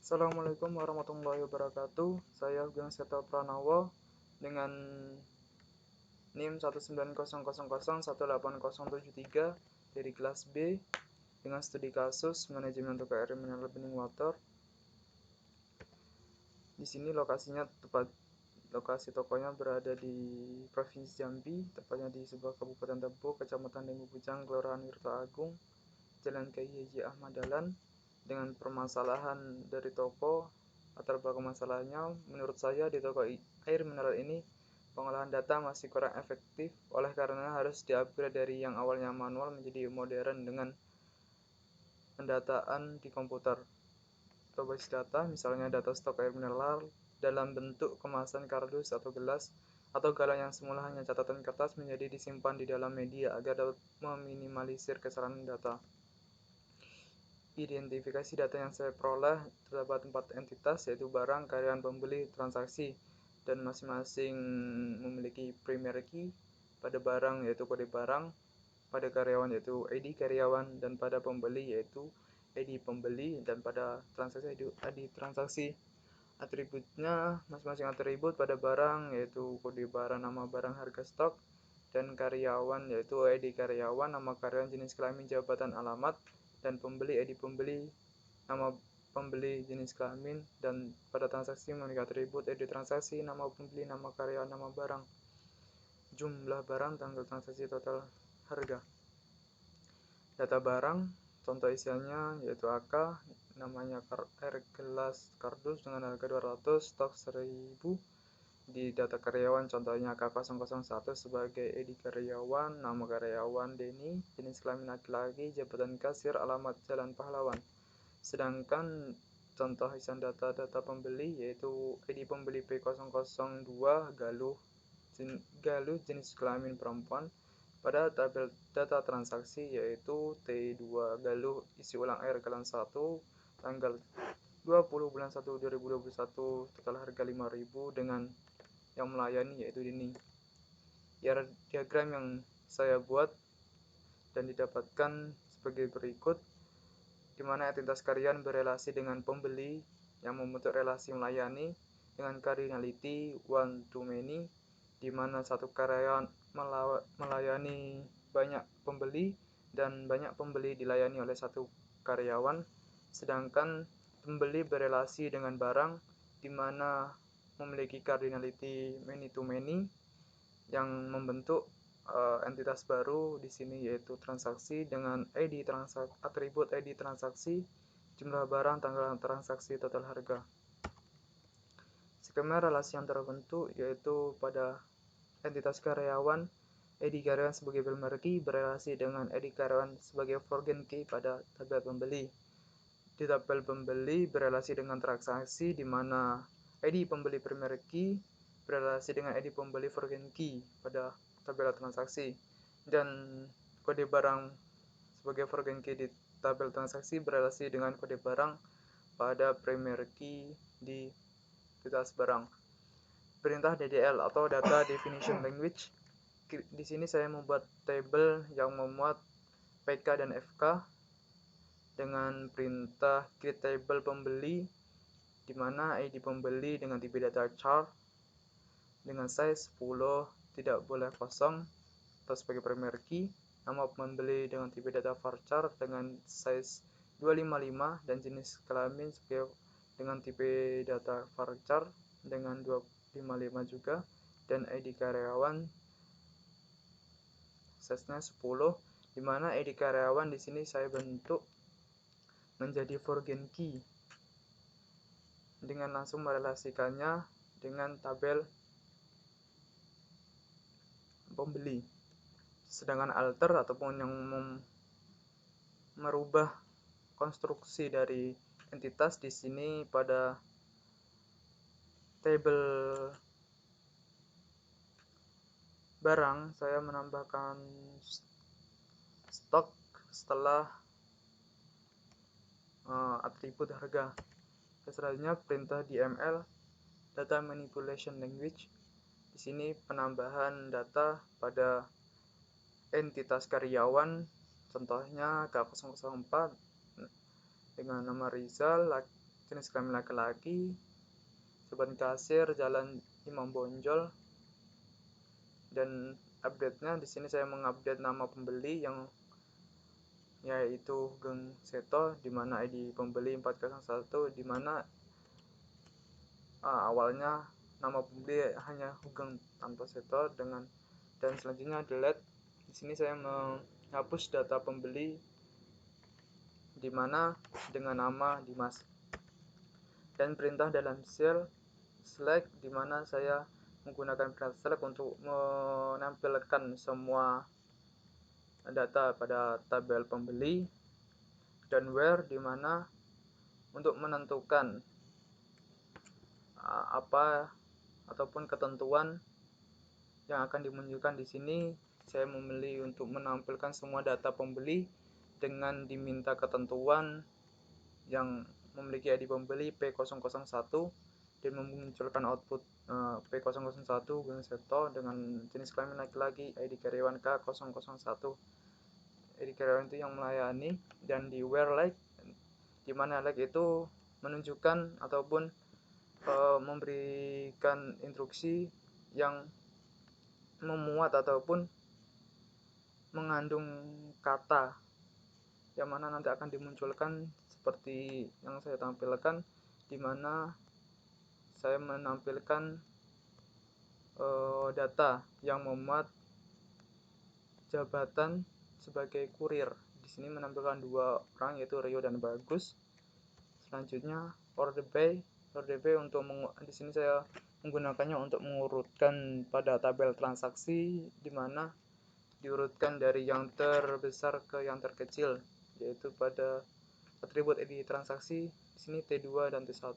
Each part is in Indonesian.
Assalamualaikum warahmatullahi wabarakatuh. Saya Ugeng Seto Pranowo dengan NIM 19000180773 dari kelas B dengan studi kasus manajemen untuk air mineral bening water. Di sini lokasi tokonya berada di Provinsi Jambi, tepatnya di sebuah Kabupaten Tebo, Kecamatan Dembu Bujang, Kelurahan Wirto Agung, Jalan Kiai Haji Ahmad Dahlan. Dengan permasalahan dari toko, latar belakang masalahnya, menurut saya di toko air mineral ini pengolahan data masih kurang efektif, oleh karena harus di-upgrade dari yang awalnya manual menjadi modern dengan pendataan di komputer. Berbasis data, misalnya data stok air mineral dalam bentuk kemasan kardus atau gelas, atau galon yang semula hanya catatan kertas menjadi disimpan di dalam media agar dapat meminimalisir kesalahan data. Identifikasi data yang saya peroleh terdapat 4 entitas, yaitu barang, karyawan, pembeli, transaksi, dan masing-masing memiliki primary key. Pada barang yaitu kode barang, pada karyawan yaitu ID karyawan, dan pada pembeli yaitu ID pembeli, dan pada transaksi yaitu ID transaksi. Atributnya, masing-masing atribut pada barang yaitu kode barang, nama barang, harga stok, dan karyawan yaitu ID karyawan, nama karyawan, jenis kelamin, jabatan, alamat, dan pembeli ID pembeli, nama pembeli, jenis kelamin, dan pada transaksi memiliki atribut ID transaksi, nama pembeli, nama karyawan, nama barang, jumlah barang, tanggal transaksi, total harga. Data barang, contoh isiannya yaitu AK, namanya air gelas kardus dengan harga 200, stok 1000. Di data karyawan, contohnya AK001 sebagai ID karyawan, nama karyawan Denny, jenis kelamin laki-laki, jabatan kasir, alamat Jalan Pahlawan. Sedangkan contoh isian data pembeli yaitu ID pembeli P002 Galuh jenis kelamin perempuan. Pada tabel data transaksi yaitu T2 Galuh isi ulang air galon 1 tanggal 20 bulan 1 2021, total harga 5.000 dengan yang melayani yaitu Dini. Diagram yang saya buat dan didapatkan sebagai berikut, di mana entitas karyawan berrelasi dengan pembeli yang membentuk relasi melayani dengan cardinality one to many, di mana satu karyawan melayani banyak pembeli dan banyak pembeli dilayani oleh satu karyawan, sedangkan pembeli berrelasi dengan barang di mana memiliki cardinality many to many yang membentuk entitas baru di sini yaitu transaksi dengan ID atribut ID transaksi, jumlah barang, tanggal transaksi, total harga. Skema relasi yang terbentuk yaitu pada entitas karyawan, ID karyawan sebagai primary key berrelasi dengan ID karyawan sebagai foreign key pada tabel pembeli. Di tabel pembeli berrelasi dengan transaksi di mana ID pembeli primary key berrelasi dengan ID pembeli foreign key pada tabel transaksi, dan kode barang sebagai foreign key di tabel transaksi berrelasi dengan kode barang pada primary key di entitas barang. Perintah DDL atau Data Definition Language. Di sini saya membuat tabel yang memuat PK dan FK dengan perintah create table pembeli, di mana ID pembeli dengan tipe data chart dengan size 10 tidak boleh kosong atau sebagai primary key, nama pembeli dengan tipe data varchar dengan size 255 dan jenis kelamin sebagai dengan tipe data varchar dengan 255 juga, dan ID karyawan size-nya 10, di mana ID karyawan di sini saya bentuk menjadi foreign key dengan langsung merelasikannya dengan tabel pembeli. Sedangkan alter ataupun yang merubah konstruksi dari entitas di sini pada tabel barang saya menambahkan stok setelah atribut harga. Selanjutnya perintah DML Data Manipulation Language. Di sini penambahan data pada entitas karyawan, contohnya K004 dengan nama Rizal, jenis kelamin laki-laki, Sobat Kasir, Jalan Imam Bonjol. Dan update-nya di sini saya mengupdate nama pembeli yang yaitu Hugeng Seto, di mana ID pembeli 401, di mana awalnya nama pembeli hanya Hugeng tanpa Seto dan selanjutnya delete. Di sini saya menghapus data pembeli di mana dengan nama Dimas, dan perintah dalam shell select, di mana saya menggunakan perintah select untuk menampilkan semua data pada tabel pembeli, dan where, di mana untuk menentukan apa ataupun ketentuan yang akan dimunculkan. Di sini saya memilih untuk menampilkan semua data pembeli dengan diminta ketentuan yang memiliki ID pembeli P001 dan memunculkan output P001 Hugeng Seto dengan jenis kelamin laki-laki, ID karyawan K001. ID karyawan itu yang melayani, dan di where like, di mana like itu menunjukkan ataupun memberikan instruksi yang memuat ataupun mengandung kata yang mana nanti akan dimunculkan seperti yang saya tampilkan, di mana saya menampilkan data yang memuat jabatan sebagai kurir. Di sini menampilkan 2 orang, yaitu Rio dan Bagus. Selanjutnya order by untuk di sini saya menggunakannya untuk mengurutkan pada tabel transaksi, di mana diurutkan dari yang terbesar ke yang terkecil, yaitu pada atribut ID transaksi di sini T2 dan T1,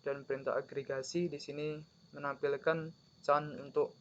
dan perintah agregasi di sini menampilkan can untuk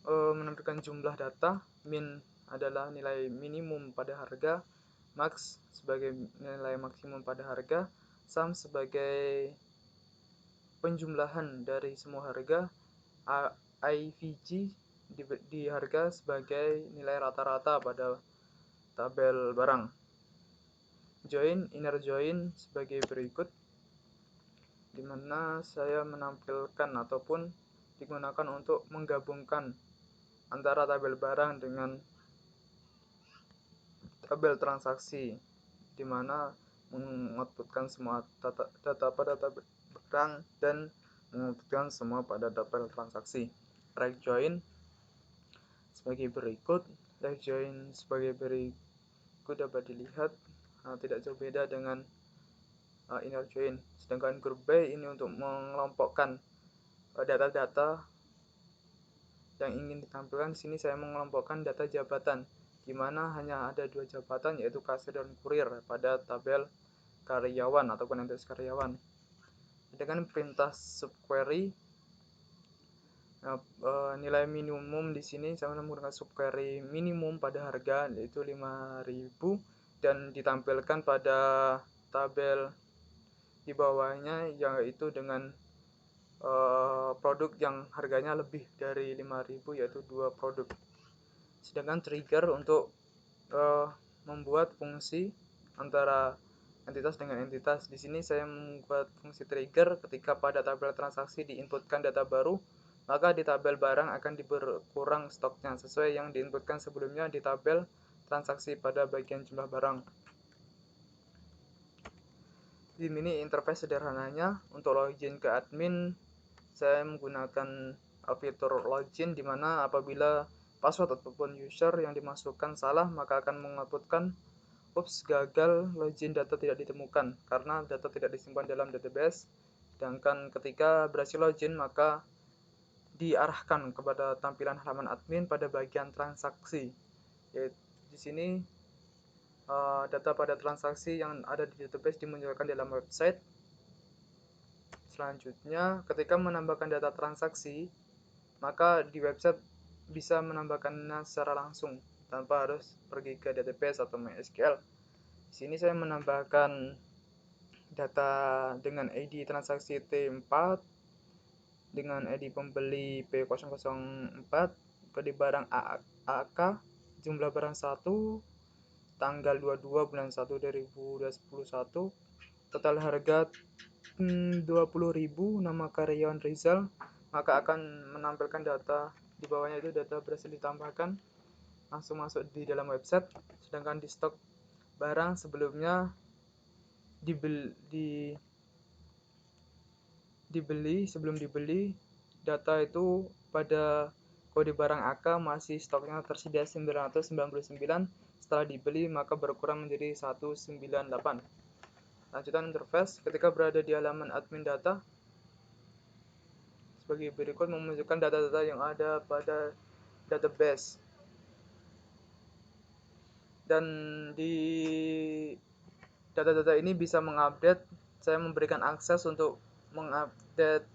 menampilkan jumlah data. Min adalah nilai minimum pada harga, max sebagai nilai maksimum pada harga, sum sebagai penjumlahan dari semua harga, IVG di harga sebagai nilai rata-rata pada tabel barang. Join, inner join sebagai berikut, di mana saya menampilkan ataupun digunakan untuk menggabungkan antara tabel barang dengan tabel transaksi, di mana mengoutputkan semua data pada tabel barang dan mengoutputkan semua pada tabel transaksi. Right join sebagai berikut. Right join sebagai berikut dapat dilihat tidak jauh beda dengan inner join. Sedangkan group by ini untuk mengelompokkan data-data yang ingin ditampilkan. Di sini saya mengelompokkan data jabatan, di mana hanya ada 2 jabatan, yaitu kasir dan kurir pada tabel karyawan ataupun entitas karyawan. Dengan perintah subquery, nilai minimum di sini saya menggunakan subquery minimum pada harga, yaitu 5.000, dan ditampilkan pada tabel di bawahnya, yaitu dengan produk yang harganya lebih dari 5.000, yaitu 2 produk. Sedangkan trigger untuk membuat fungsi antara entitas dengan entitas. Di sini saya membuat fungsi trigger ketika pada tabel transaksi diinputkan data baru, maka di tabel barang akan berkurang stoknya sesuai yang diinputkan sebelumnya di tabel transaksi pada bagian jumlah barang. Di mini interface sederhananya, untuk login ke admin saya menggunakan fitur login, di mana apabila password ataupun user yang dimasukkan salah, maka akan mengoutputkan "Ups, gagal login, data tidak ditemukan" karena data tidak disimpan dalam database. Sedangkan ketika berhasil login, maka diarahkan kepada tampilan halaman admin pada bagian transaksi. Yaitu di sini data pada transaksi yang ada di database dimunculkan dalam website. Selanjutnya, ketika menambahkan data transaksi, maka di website bisa menambahkannya secara langsung tanpa harus pergi ke database atau MySQL. Di sini saya menambahkan data dengan ID transaksi T4 dengan ID pembeli P004, kode barang AK, jumlah barang 1, tanggal 22 bulan 1 2021, total harga 20.000, nama karyawan Rizal, maka akan menampilkan data di bawahnya itu data berhasil ditambahkan, langsung masuk di dalam website. Sedangkan di stok barang sebelumnya sebelum dibeli, data itu pada kode barang AK masih stoknya tersedia 999, setelah dibeli maka berkurang menjadi 198. Lanjutan interface, ketika berada di halaman admin data, sebagai berikut memunculkan data-data yang ada pada database. Dan di data-data ini bisa mengupdate, saya memberikan akses untuk mengupdate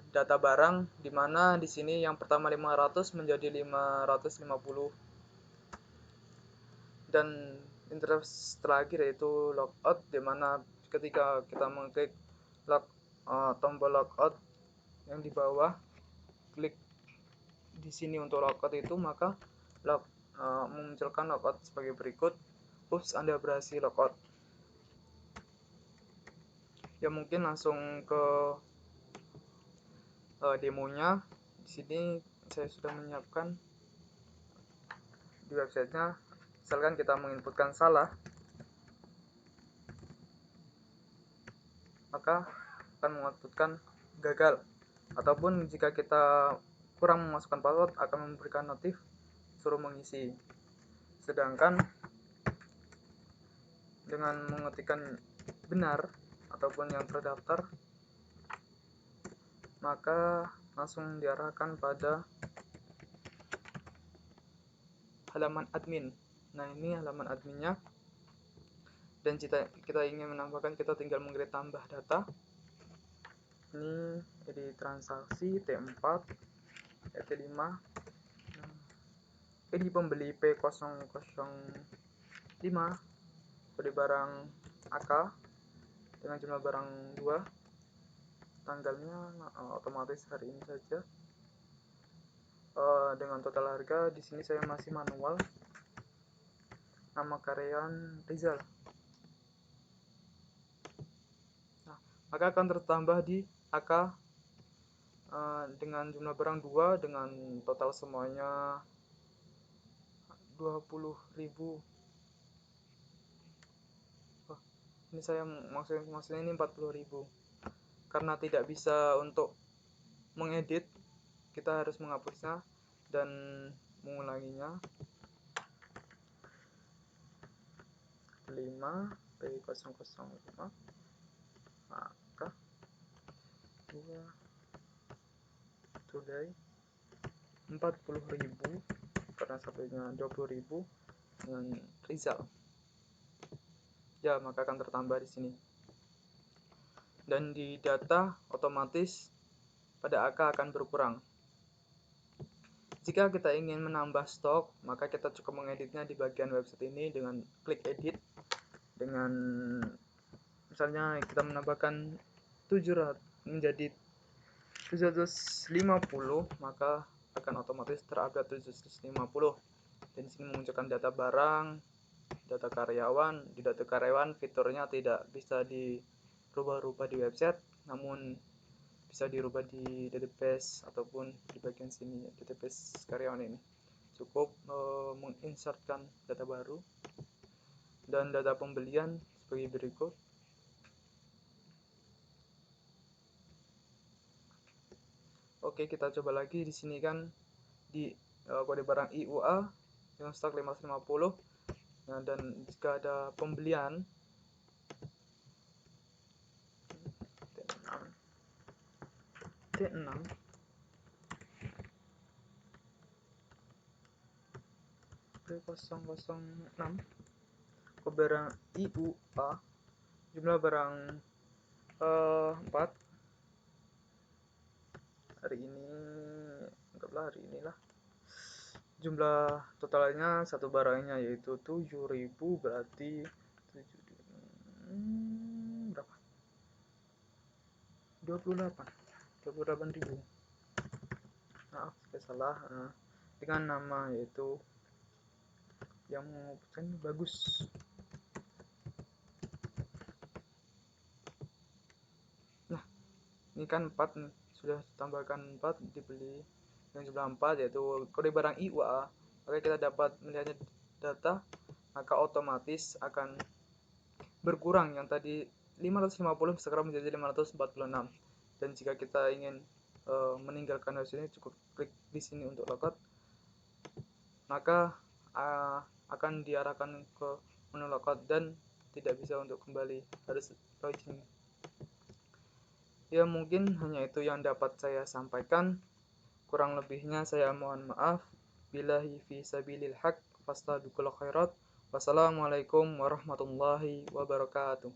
data barang, di mana di sini yang pertama 500 menjadi 550. Dan interface terakhir yaitu logout, di mana ketika kita mengklik tombol logout yang di bawah, klik di sini untuk logout itu, maka memunculkan logout sebagai berikut. Ups, Anda berhasil logout. Ya, mungkin langsung ke demonya. Di sini saya sudah menyiapkan di websitenya. Misalkan kita menginputkan salah, maka akan mengoutputkan gagal. Ataupun jika kita kurang memasukkan password, akan memberikan notif suruh mengisi. Sedangkan dengan mengetikkan benar ataupun yang terdaftar, maka langsung diarahkan pada halaman admin. Nah, ini halaman adminnya. Dan jika kita ingin menambahkan, kita tinggal mengklik tambah data. Ini jadi transaksi T4, T5. Ini pembeli P005, kode barang AK dengan jumlah barang 2. Tanggalnya otomatis hari ini saja. Dengan total harga di sini saya masih manual. Nama karyawan Rizal. Nah, maka akan tertambah di AK dengan jumlah barang 2 dengan total semuanya 20.000. Ini saya maksudnya ini 40.000. Karena tidak bisa untuk mengedit, kita harus menghapusnya dan mengulanginya. 5 P005, maka 2 today 40.000 karena sampainya 20.000 dengan Rizal. Ya, maka akan tertambah di sini. Dan di data otomatis pada AK akan berkurang. Jika kita ingin menambah stok, maka kita cukup mengeditnya di bagian website ini dengan klik edit. Dengan misalnya kita menambahkan 700 menjadi 750, maka akan otomatis terupdate 750. Dan di sini menunjukkan data barang, data karyawan. Di data karyawan fiturnya tidak bisa dirubah-rubah di website, namun bisa dirubah di database ataupun di bagian sini database karyawan ini. Cukup menginsertkan data baru dan data pembelian sebagai berikut. Oke, kita coba lagi. Di sini kan di kode barang IUA yang stok 550. Nah, dan jika ada pembelian T6 P006, kode barang IUA, jumlah barang 4. Hari ini, anggaplah hari inilah, jumlah totalnya satu barangnya yaitu 7.000, berarti 7 berapa? 28.000. Maaf, saya salah. Dengan nama yaitu yang mengumpulkan bagus. Ini kan 4 nih, sudah tambahkan 4 dibeli yang jumlah 4 yaitu kode barang I, U, A. Oke, kita dapat melihatnya data, maka otomatis akan berkurang. Yang tadi 550 sekarang menjadi 546. Dan jika kita ingin meninggalkan hasilnya, cukup klik di sini untuk logout, maka akan diarahkan ke menu logout dan tidak bisa untuk kembali, harus login. Ya, mungkin hanya itu yang dapat saya sampaikan. Kurang lebihnya saya mohon maaf. Billahi fi sabilil haq fastabiqul khairat. Wassalamualaikum warahmatullahi wabarakatuh.